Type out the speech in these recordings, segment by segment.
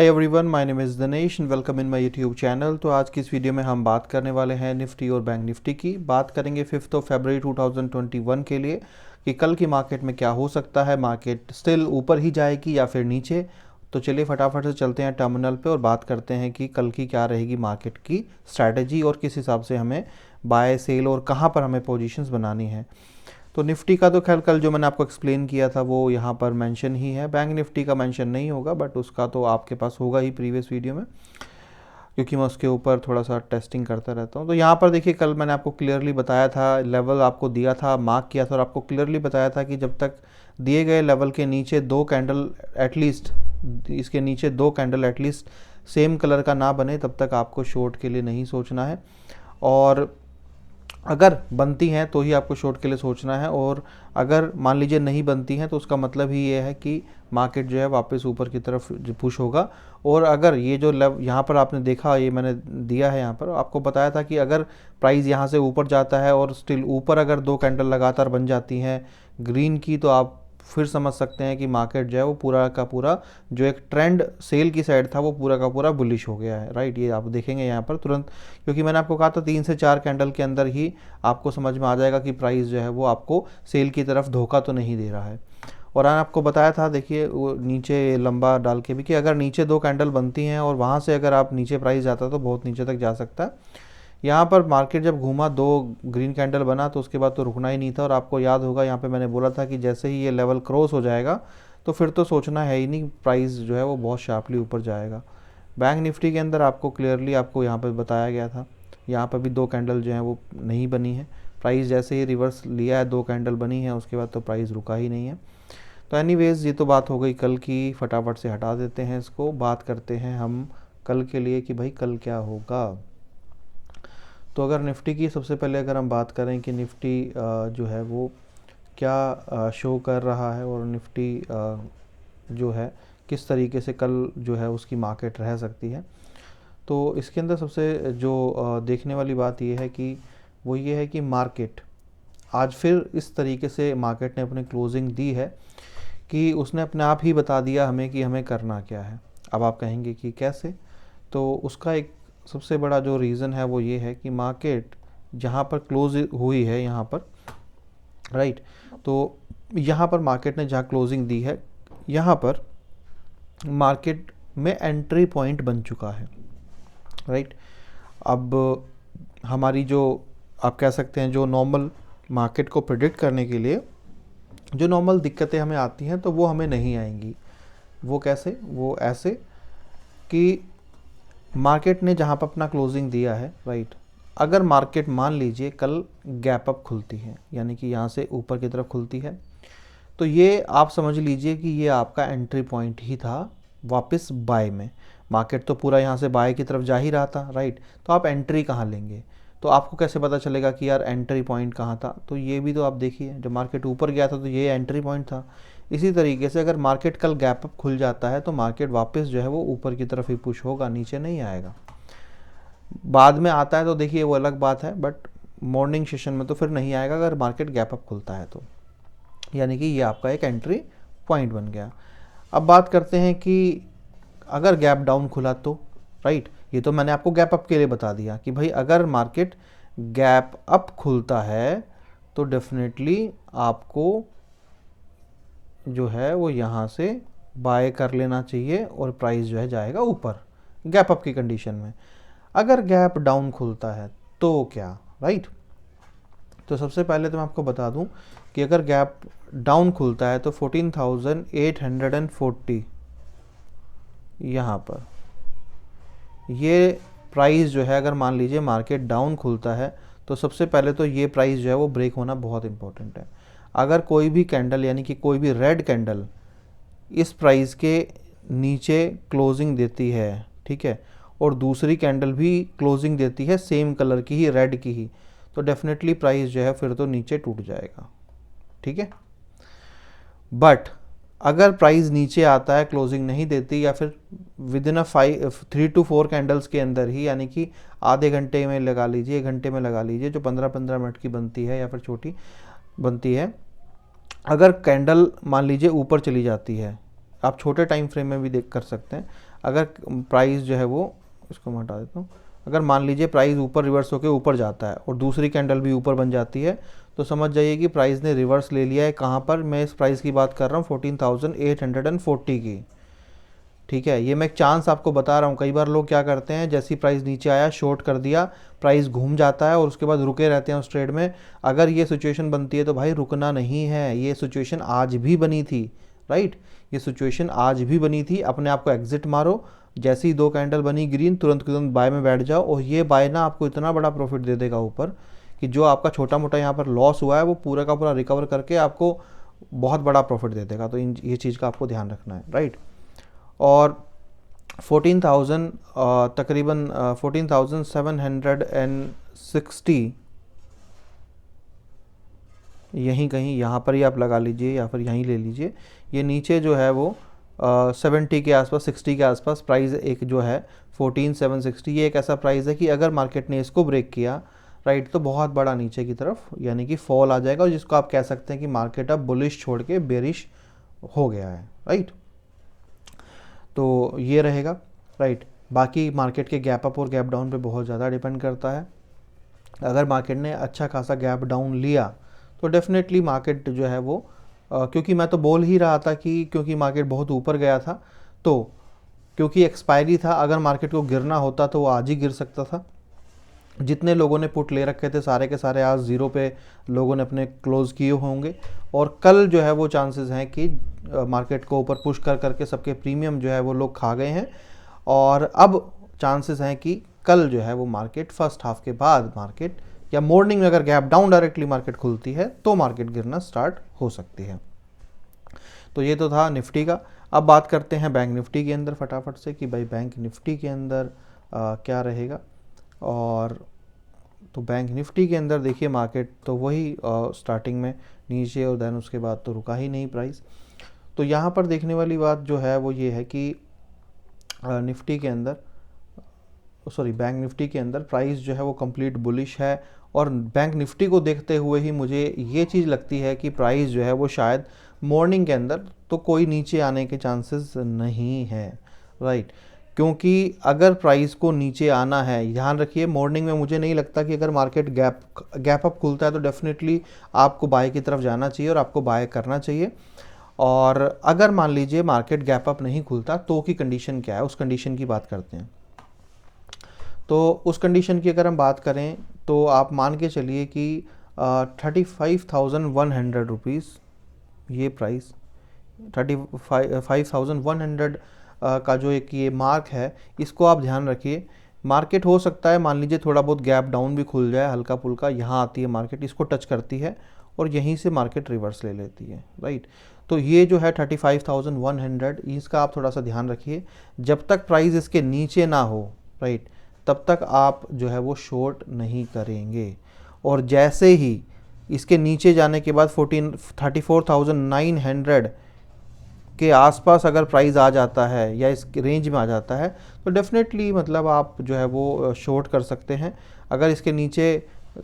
Hi everyone, my name is Dinesh and welcome in my YouTube channel. तो आज की इस वीडियो में हम बात करने वाले हैं निफ्टी और बैंक निफ्टी की। बात करेंगे 5 फरवरी 2021 के लिए कि कल की मार्केट में क्या हो सकता है, मार्केट स्टिल ऊपर ही जाएगी या फिर नीचे। तो चलिए फटाफट से चलते हैं टर्मिनल पे और बात करते हैं कि कल की क्या रहेगी मार्केट की स्ट्रैटेजी और किस हिसाब से हमें बाय सेल और कहाँ पर हमें पोजीशंस बनानी है। तो निफ्टी का तो खैर कल जो मैंने आपको एक्सप्लेन किया था वो यहाँ पर मेंशन ही है। बैंक निफ्टी का मेंशन नहीं होगा, बट उसका तो आपके पास होगा ही प्रीवियस वीडियो में, क्योंकि मैं उसके ऊपर थोड़ा सा टेस्टिंग करता रहता हूँ। तो यहाँ पर देखिए, कल मैंने आपको क्लियरली बताया था, लेवल आपको दिया था, मार्क किया था और आपको क्लियरली बताया था कि जब तक दिए गए लेवल के नीचे दो कैंडल एटलीस्ट, इसके नीचे दो कैंडल एटलीस्ट सेम कलर का ना बने, तब तक आपको शॉर्ट के लिए नहीं सोचना है। और अगर बनती हैं तो ही आपको शॉर्ट के लिए सोचना है, और अगर मान लीजिए नहीं बनती हैं तो उसका मतलब ही ये है कि मार्केट जो है वापस ऊपर की तरफ पुश होगा। और अगर ये जो यहाँ पर आपने देखा, ये मैंने दिया है, यहाँ पर आपको बताया था कि अगर प्राइस यहाँ से ऊपर जाता है और स्टिल ऊपर अगर दो कैंडल लगातार बन जाती हैं ग्रीन की, तो आप फिर समझ सकते हैं कि मार्केट जो है वो पूरा का पूरा जो एक ट्रेंड सेल की साइड था वो पूरा का पूरा बुलिश हो गया है। राइट, ये आप देखेंगे यहाँ पर तुरंत, क्योंकि मैंने आपको कहा था 3 से 4 कैंडल के अंदर ही आपको समझ में आ जाएगा कि प्राइस जो है वो आपको सेल की तरफ धोखा तो नहीं दे रहा है। और मैंने आपको बताया था, देखिए वो नीचे लंबा डाल के भी, कि अगर नीचे दो कैंडल बनती हैं और वहाँ से अगर आप नीचे प्राइस जाता है तो बहुत नीचे तक जा सकता है। यहाँ पर मार्केट जब घूमा, दो ग्रीन कैंडल बना, तो उसके बाद तो रुकना ही नहीं था। और आपको याद होगा यहाँ पे मैंने बोला था कि जैसे ही ये लेवल क्रॉस हो जाएगा तो फिर तो सोचना है ही नहीं, प्राइस जो है वो बहुत शार्पली ऊपर जाएगा। बैंक निफ्टी के अंदर आपको क्लियरली आपको यहाँ पर बताया गया था, यहाँ पर भी दो कैंडल जो है वो नहीं बनी है। प्राइस जैसे ही रिवर्स लिया है, दो कैंडल बनी है, उसके बाद तो प्राइस रुका ही नहीं है। तो एनीवेज, ये तो बात हो गई कल की, फटाफट से हटा देते हैं इसको। बात करते हैं हम कल के लिए कि भाई कल क्या होगा। तो अगर निफ्टी की सबसे पहले अगर हम बात करें कि निफ्टी जो है वो क्या शो कर रहा है और निफ्टी जो है किस तरीके से कल जो है उसकी मार्केट रह सकती है, तो इसके अंदर सबसे जो देखने वाली बात ये है कि वो ये है कि मार्केट आज फिर इस तरीके से मार्केट ने अपनी क्लोजिंग दी है कि उसने अपने आप ही बता दिया हमें कि हमें करना क्या है। अब आप कहेंगे कि कैसे, तो उसका एक सबसे बड़ा जो रीज़न है वो ये है कि मार्केट जहाँ पर क्लोज हुई है यहाँ पर, राइट, तो यहाँ पर मार्केट ने जहाँ क्लोजिंग दी है, यहाँ पर मार्केट में एंट्री पॉइंट बन चुका है। राइट, अब हमारी जो आप कह सकते हैं जो नॉर्मल मार्केट को प्रिडिक्ट करने के लिए जो नॉर्मल दिक्कतें हमें आती हैं, तो वो हमें नहीं आएंगी। वो कैसे? वो ऐसे कि मार्केट ने जहाँ पर अपना क्लोजिंग दिया है, राइट, अगर मार्केट मान लीजिए कल गैप अप खुलती है, यानी कि यहाँ से ऊपर की तरफ खुलती है, तो ये आप समझ लीजिए कि ये आपका एंट्री पॉइंट ही था वापस बाय में। मार्केट तो पूरा यहाँ से बाय की तरफ जा ही रहा था, राइट, तो आप एंट्री कहाँ लेंगे? तो आपको कैसे पता चलेगा कि यार एंट्री पॉइंट कहाँ था? तो ये भी तो आप देखिए, जब मार्केट ऊपर गया था तो ये एंट्री पॉइंट था। इसी तरीके से अगर मार्केट कल गैप अप खुल जाता है तो मार्केट वापस जो है वो ऊपर की तरफ ही पुश होगा, नीचे नहीं आएगा। बाद में आता है तो देखिए वो अलग बात है, बट मॉर्निंग सेशन में तो फिर नहीं आएगा अगर मार्केट गैप अप खुलता है तो, यानी कि ये आपका एक एंट्री पॉइंट बन गया। अब बात करते हैं कि अगर गैप डाउन खुला तो, राइट, ये तो मैंने आपको गैप अप के लिए बता दिया कि भाई अगर मार्केट गैप अप खुलता है तो डेफिनेटली आपको जो है वो यहाँ से बाय कर लेना चाहिए और प्राइस जो है जाएगा ऊपर गैप अप की कंडीशन में। अगर गैप डाउन खुलता है तो क्या, राइट, तो सबसे पहले तो मैं आपको बता दूं कि अगर गैप डाउन खुलता है तो 14,840 यहाँ पर ये प्राइस जो है, अगर मान लीजिए मार्केट डाउन खुलता है तो सबसे पहले तो ये प्राइस जो है वो ब्रेक होना बहुत इंपॉर्टेंट है। अगर कोई भी कैंडल, यानी कि कोई भी रेड कैंडल इस प्राइस के नीचे क्लोजिंग देती है, ठीक है, और दूसरी कैंडल भी क्लोजिंग देती है सेम कलर की ही, रेड की ही, तो डेफिनेटली प्राइस जो है फिर तो नीचे टूट जाएगा। ठीक है, बट अगर प्राइस नीचे आता है, क्लोजिंग नहीं देती, या फिर विद इन 3 to 4 कैंडल्स के अंदर ही, यानी कि आधे घंटे में लगा लीजिए, 1 घंटे में लगा लीजिए, जो 15-15 मिनट की बनती है या फिर छोटी बनती है, अगर कैंडल मान लीजिए ऊपर चली जाती है, आप छोटे टाइम फ्रेम में भी देख कर सकते हैं, अगर प्राइस जो है वो, इसको मैं हटा देता हूँ, अगर मान लीजिए प्राइस ऊपर रिवर्स होकर ऊपर जाता है और दूसरी कैंडल भी ऊपर बन जाती है, तो समझ जाइए कि प्राइस ने रिवर्स ले लिया है। कहाँ पर? मैं इस प्राइस की बात कर रहा हूँ 14,840 की। ठीक है, ये मैं एक चांस आपको बता रहा हूँ। कई बार लोग क्या करते हैं, जैसी प्राइस नीचे आया शॉर्ट कर दिया, प्राइस घूम जाता है और उसके बाद रुके रहते हैं उस ट्रेड में। अगर ये सिचुएशन बनती है तो भाई रुकना नहीं है, ये सिचुएशन आज भी बनी थी, राइट, ये सिचुएशन आज भी बनी थी। अपने आप को एग्जिट मारो, जैसे ही 2 कैंडल बनी ग्रीन, तुरंत तुरंत बाय में बैठ जाओ, और ये बाय ना आपको इतना बड़ा प्रॉफिट दे देगा ऊपर कि जो आपका छोटा मोटा यहाँ पर लॉस हुआ है वो पूरा का पूरा रिकवर करके आपको बहुत बड़ा प्रॉफिट दे देगा। तो ये चीज़ का आपको ध्यान रखना है, राइट। और 14,000 तकरीबन 14,760 यहीं कहीं यहाँ पर ही आप लगा लीजिए या फिर यहीं ले लीजिए। ये नीचे जो है वो 70 के आसपास, 60 के आसपास प्राइस एक जो है 14,760, ये एक ऐसा प्राइस है कि अगर मार्केट ने इसको ब्रेक किया, राइट, तो बहुत बड़ा नीचे की तरफ यानी कि फॉल आ जाएगा, और जिसको आप कह सकते हैं कि मार्केट अब बुलिश छोड़ के बेरिश हो गया है, राइट। तो ये रहेगा, राइट। बाकी मार्केट के गैप अप और गैप डाउन पे बहुत ज़्यादा डिपेंड करता है। अगर मार्केट ने अच्छा खासा गैप डाउन लिया तो डेफिनेटली मार्केट जो है वो क्योंकि मैं तो बोल ही रहा था कि क्योंकि मार्केट बहुत ऊपर गया था, तो क्योंकि एक्सपायरी था, अगर मार्केट को गिरना होता तो वो आज ही गिर सकता था। जितने लोगों ने पुट ले रखे थे सारे के सारे आज ज़ीरो पे लोगों ने अपने क्लोज़ किए होंगे, और कल जो है वो चांसेस हैं कि मार्केट को ऊपर पुश कर करके सबके प्रीमियम जो है वो लोग खा गए हैं, और अब चांसेस हैं कि कल जो है वो मार्केट फर्स्ट हाफ के बाद मार्केट या मॉर्निंग में अगर गैप डाउन डायरेक्टली मार्केट खुलती है तो मार्केट गिरना स्टार्ट हो सकती है। तो ये तो था निफ्टी का। अब बात करते हैं बैंक निफ्टी के अंदर फटाफट से कि भाई बैंक निफ्टी के अंदर क्या रहेगा। और तो बैंक निफ्टी के अंदर देखिए मार्केट तो वही स्टार्टिंग में नीचे और देन उसके बाद तो रुका ही नहीं प्राइस। तो यहाँ पर देखने वाली बात जो है वो ये है कि निफ्टी के अंदर बैंक निफ्टी के अंदर प्राइस जो है वो कंप्लीट बुलिश है, और बैंक निफ्टी को देखते हुए ही मुझे ये चीज़ लगती है कि प्राइस जो है वो शायद मॉर्निंग के अंदर तो कोई नीचे आने के चांसेस नहीं है, राइट। क्योंकि अगर प्राइस को नीचे आना है, ध्यान रखिए मॉर्निंग में मुझे नहीं लगता कि अगर मार्केट गैप अप खुलता है तो डेफिनेटली आपको बाय की तरफ जाना चाहिए और आपको बाय करना चाहिए। और अगर मान लीजिए मार्केट गैप अप नहीं खुलता तो की कंडीशन क्या है, उस कंडीशन की बात करते हैं। तो उस कंडीशन की अगर हम बात करें तो आप मान के चलिए कि 35,100 रुपीज़ ये प्राइस 35,100 का जो एक ये मार्क है, इसको आप ध्यान रखिए। मार्केट हो सकता है मान लीजिए थोड़ा बहुत गैप डाउन भी खुल जाए हल्का फुल्का, यहाँ आती है मार्केट, इसको टच करती है और यहीं से मार्केट रिवर्स ले लेती है, राइट। तो ये जो है 35,100, इसका आप थोड़ा सा ध्यान रखिए। जब तक प्राइस इसके नीचे ना हो, राइट, तब तक आप जो है वो शॉर्ट नहीं करेंगे। और जैसे ही इसके नीचे जाने के बाद 34,900 के आसपास अगर प्राइस आ जाता है या इस रेंज में आ जाता है तो डेफिनेटली मतलब आप जो है वो शॉर्ट कर सकते हैं। अगर इसके नीचे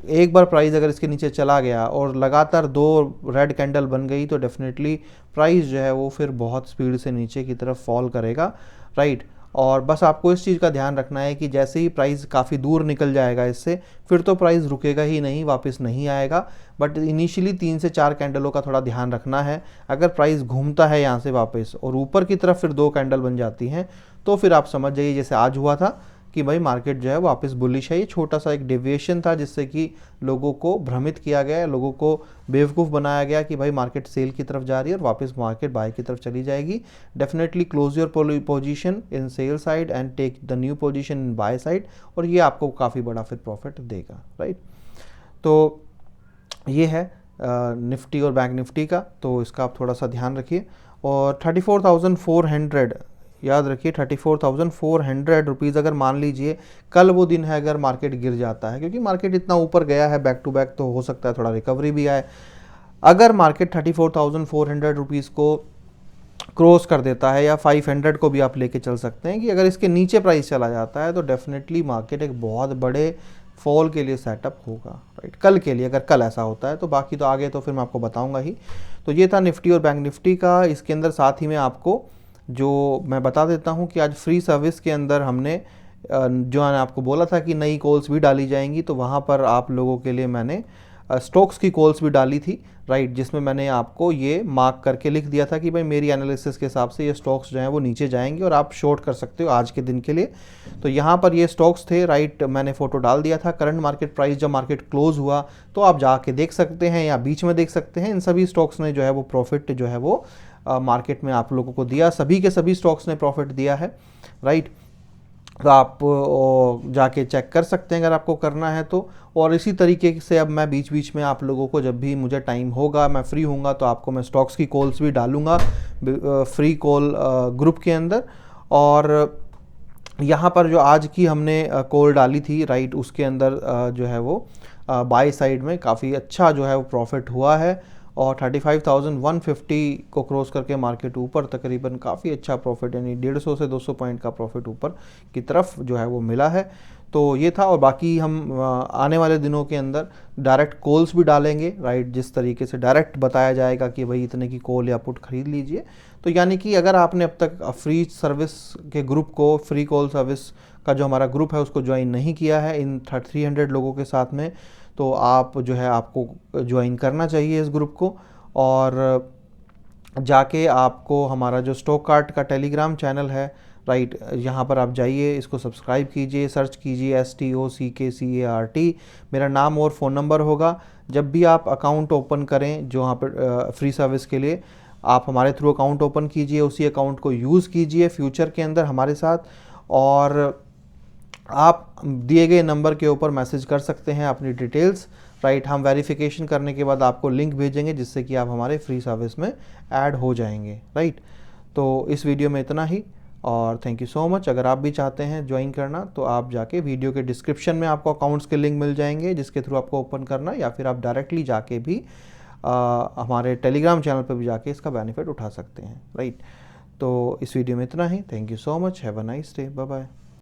एक बार प्राइस अगर इसके नीचे चला गया और लगातार 2 रेड कैंडल बन गई तो डेफिनेटली प्राइस जो है वो फिर बहुत स्पीड से नीचे की तरफ फॉल करेगा, राइट। और बस आपको इस चीज़ का ध्यान रखना है कि जैसे ही प्राइस काफ़ी दूर निकल जाएगा इससे, फिर तो प्राइस रुकेगा ही नहीं, वापस नहीं आएगा। बट इनिशियली 3 से 4 कैंडलों का थोड़ा ध्यान रखना है। अगर प्राइस घूमता है यहाँ से वापस और ऊपर की तरफ फिर 2 कैंडल बन जाती हैं तो फिर आप समझ जाइए जैसे आज हुआ था कि भाई मार्केट जो है वापस बुलिश है। ये छोटा सा एक डेविएशन था जिससे कि लोगों को भ्रमित किया गया, लोगों को बेवकूफ़ बनाया गया कि भाई मार्केट सेल की तरफ जा रही है और वापस मार्केट बाय की तरफ चली जाएगी। Definitely close your position in sell side and take the new position in buy side, और ये आपको काफ़ी बड़ा फिर प्रॉफिट देगा, राइट। तो ये है निफ्टी और बैंक निफ्टी का, तो इसका आप थोड़ा सा ध्यान रखिए। और 34,400 याद रखिए, 34,400 रुपीज़ अगर मान लीजिए कल वो दिन है अगर मार्केट गिर जाता है, क्योंकि मार्केट इतना ऊपर गया है बैक टू बैक तो हो सकता है थोड़ा रिकवरी भी आए। अगर मार्केट 34,400 रुपीज़ को क्रॉस कर देता है या 500 को भी आप लेके चल सकते हैं कि अगर इसके नीचे प्राइस चला जाता है तो डेफिनेटली मार्केट एक बहुत बड़े फॉल के लिए सेटअप होगा, राइट, कल के लिए, अगर कल ऐसा होता है तो। बाकी तो आगे तो फिर मैं आपको बताऊंगा ही। तो ये था निफ्टी और बैंक निफ्टी का। इसके अंदर साथ ही में आपको जो मैं बता देता हूं कि आज फ्री सर्विस के अंदर हमने जो मैंने आपको बोला था कि नई कॉल्स भी डाली जाएंगी, तो वहाँ पर आप लोगों के लिए मैंने स्टॉक्स की कॉल्स भी डाली थी, राइट, जिसमें मैंने आपको ये मार्क करके लिख दिया था कि भाई मेरी एनालिसिस के हिसाब से ये स्टॉक्स जो हैं वो नीचे जाएंगे और आप शॉर्ट कर सकते हो आज के दिन के लिए। तो यहाँ पर ये स्टॉक्स थे, राइट, मैंने फोटो डाल दिया था। करंट मार्केट प्राइस जब मार्केट क्लोज हुआ तो आप जाके देख सकते हैं या बीच में देख सकते हैं, इन सभी स्टॉक्स ने जो है वो प्रॉफिट जो है वो मार्केट में आप लोगों को दिया, सभी के सभी स्टॉक्स ने प्रॉफिट दिया है, राइट। तो आप जाके चेक कर सकते हैं अगर आपको करना है तो। और इसी तरीके से अब मैं बीच बीच में आप लोगों को जब भी मुझे टाइम होगा, मैं फ्री होऊंगा, तो आपको मैं स्टॉक्स की कॉल्स भी डालूंगा फ्री कॉल ग्रुप के अंदर। और यहाँ पर जो आज की हमने कॉल डाली थी, राइट, उसके अंदर जो है वो बाय साइड में काफ़ी अच्छा जो है वो प्रॉफिट हुआ है और 35,150 को क्रॉस करके मार्केट ऊपर तकरीबन काफ़ी अच्छा प्रॉफिट, यानी 150 से 200 पॉइंट का प्रॉफिट ऊपर की तरफ जो है वो मिला है। तो ये था। और बाकी हम आने वाले दिनों के अंदर डायरेक्ट कॉल्स भी डालेंगे, राइट, जिस तरीके से डायरेक्ट बताया जाएगा कि भाई इतने की कॉल या पुट खरीद लीजिए। तो यानी कि अगर आपने अब तक फ्री सर्विस के ग्रुप को, फ्री कॉल सर्विस का जो हमारा ग्रुप है उसको ज्वाइन नहीं किया है इन 300 लोगों के साथ में, तो आप जो है आपको ज्वाइन करना चाहिए इस ग्रुप को। और जाके आपको हमारा जो स्टॉक कार्ट का टेलीग्राम चैनल है, राइट, यहाँ पर आप जाइए, इसको सब्सक्राइब कीजिए, सर्च कीजिए STOCKCART, मेरा नाम और फ़ोन नंबर होगा। जब भी आप अकाउंट ओपन करें जो यहाँ पर फ्री सर्विस के लिए, आप हमारे थ्रू अकाउंट ओपन कीजिए, उसी अकाउंट को यूज़ कीजिए फ्यूचर के अंदर हमारे साथ। और आप दिए गए नंबर के ऊपर मैसेज कर सकते हैं अपनी डिटेल्स, राइट। हम वेरिफिकेशन करने के बाद आपको लिंक भेजेंगे जिससे कि आप हमारे फ्री सर्विस में ऐड हो जाएंगे, राइट। तो इस वीडियो में इतना ही और थैंक यू सो मच। अगर आप भी चाहते हैं ज्वाइन करना तो आप जाके वीडियो के डिस्क्रिप्शन में आपको अकाउंट्स के लिंक मिल जाएंगे जिसके थ्रू आपको ओपन करना, या फिर आप डायरेक्टली जाके भी हमारे टेलीग्राम चैनल पर भी जाके इसका बेनिफिट उठा सकते हैं, राइट। तो इस वीडियो में इतना ही। Thank you so much. Have a nice day. Bye bye.